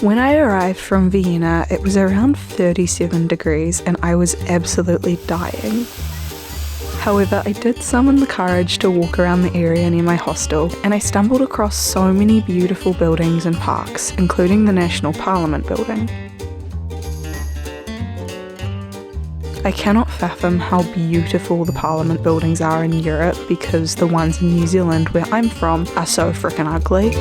When I arrived from Vienna, it was around 37 degrees and I was absolutely dying. However, I did summon the courage to walk around the area near my hostel, and I stumbled across so many beautiful buildings and parks, including the National Parliament building. I cannot fathom how beautiful the Parliament buildings are in Europe because the ones in New Zealand, where I'm from, are so frickin' ugly.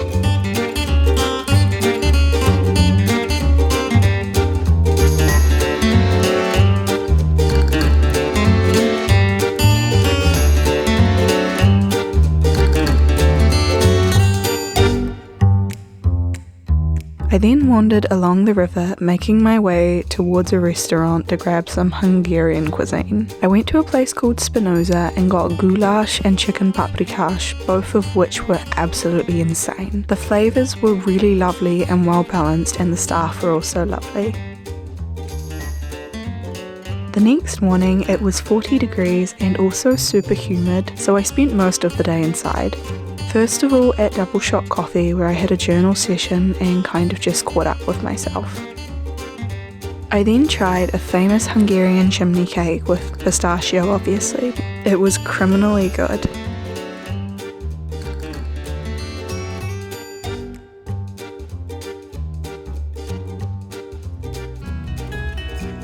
I then wandered along the river, making my way towards a restaurant to grab some Hungarian cuisine. I went to a place called Spinoza and got goulash and chicken paprikash, both of which were absolutely insane. The flavours were really lovely and well balanced, and the staff were also lovely. The next morning it was 40 degrees and also super humid, so I spent most of the day inside. First of all at Double Shot Coffee, where I had a journal session and kind of just caught up with myself. I then tried a famous Hungarian chimney cake with pistachio, obviously. It was criminally good.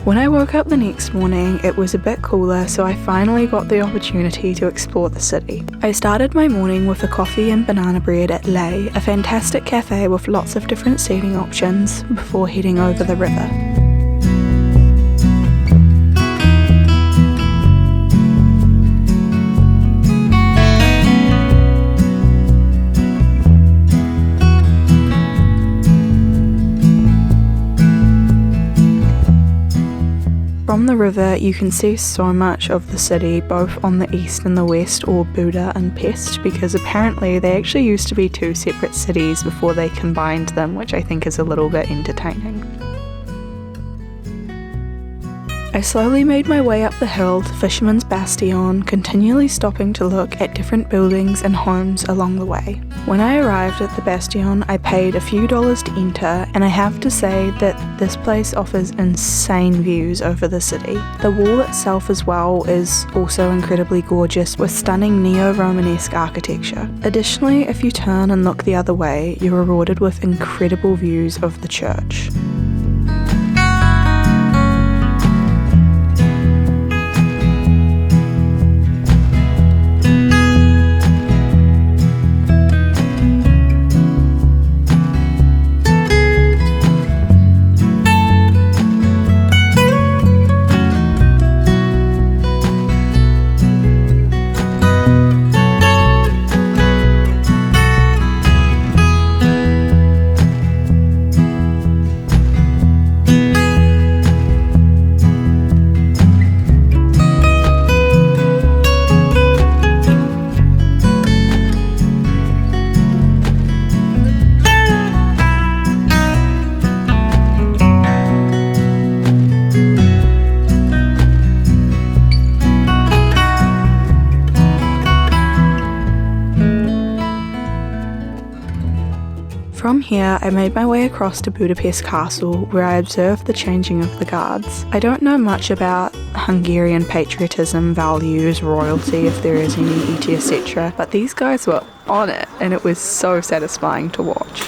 When I woke up the next morning, it was a bit cooler, so I finally got the opportunity to explore the city. I started my morning with a coffee and banana bread at Lay, a fantastic cafe with lots of different seating options, before heading over the river. From the river you can see so much of the city, both on the east and the west, or Buda and Pest, because apparently they actually used to be two separate cities before they combined them, which I think is a little bit entertaining. I slowly made my way up the hill to Fisherman's Bastion, continually stopping to look at different buildings and homes along the way. When I arrived at the Bastion, I paid a few dollars to enter, and I have to say that this place offers insane views over the city. The wall itself as well is also incredibly gorgeous, with stunning neo-Romanesque architecture. Additionally, if you turn and look the other way, you're rewarded with incredible views of the church. From here, I made my way across to Budapest Castle, where I observed the changing of the guards. I don't know much about Hungarian patriotism, values, royalty, if there is any, etc., but these guys were on it, and it was so satisfying to watch.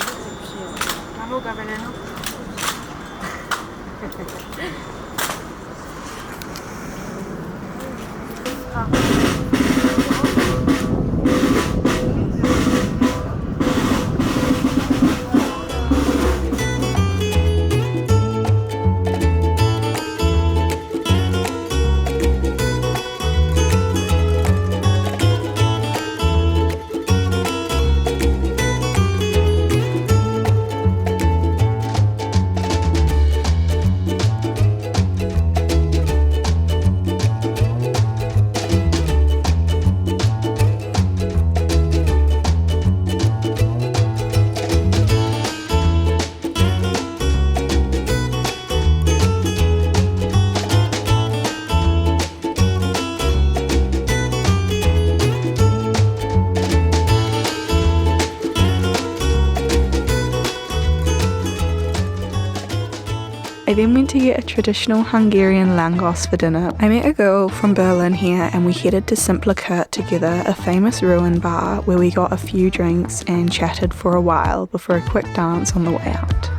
I then went to get a traditional Hungarian langos for dinner. I met a girl from Berlin here and we headed to Simpler together, a famous ruin bar where we got a few drinks and chatted for a while before a quick dance on the way out.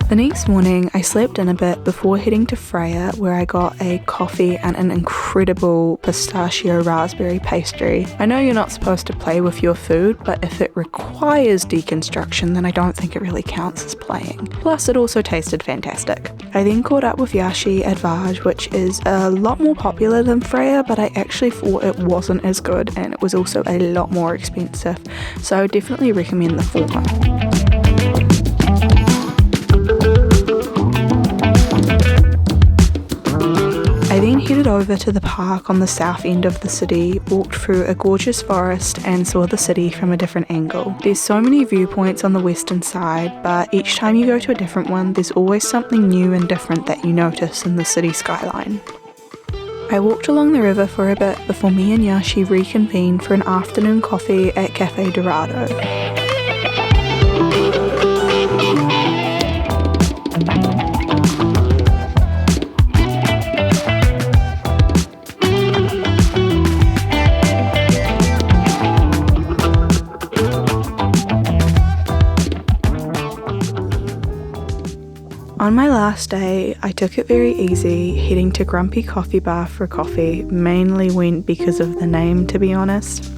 The next morning, I slept in a bit before heading to Freya, where I got a coffee and an incredible pistachio raspberry pastry. I know you're not supposed to play with your food, but if it requires deconstruction, then I don't think it really counts as playing. Plus, it also tasted fantastic. I then caught up with Yashi at Vaj, which is a lot more popular than Freya, but I actually thought it wasn't as good, and it was also a lot more expensive, so I would definitely recommend the former. I then headed over to the park on the south end of the city, walked through a gorgeous forest and saw the city from a different angle. There's so many viewpoints on the western side, but each time you go to a different one, there's always something new and different that you notice in the city skyline. I walked along the river for a bit before me and Yashi reconvened for an afternoon coffee at Cafe Dorado. On my last day, I took it very easy, heading to Grumpy Coffee Bar for coffee. Mainly went because of the name, to be honest.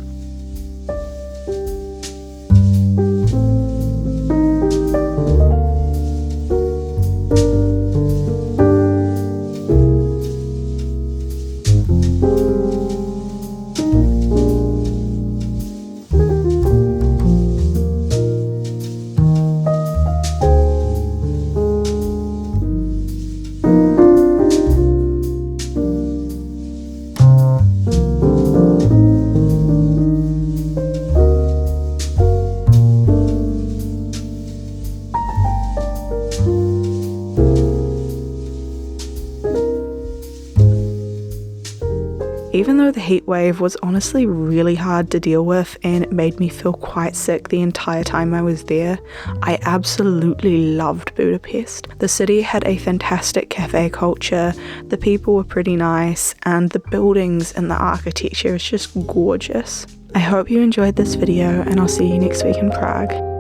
Even though the heat wave was honestly really hard to deal with and it made me feel quite sick the entire time I was there, I absolutely loved Budapest. The city had a fantastic cafe culture, the people were pretty nice, and the buildings and the architecture is just gorgeous. I hope you enjoyed this video and I'll see you next week in Prague.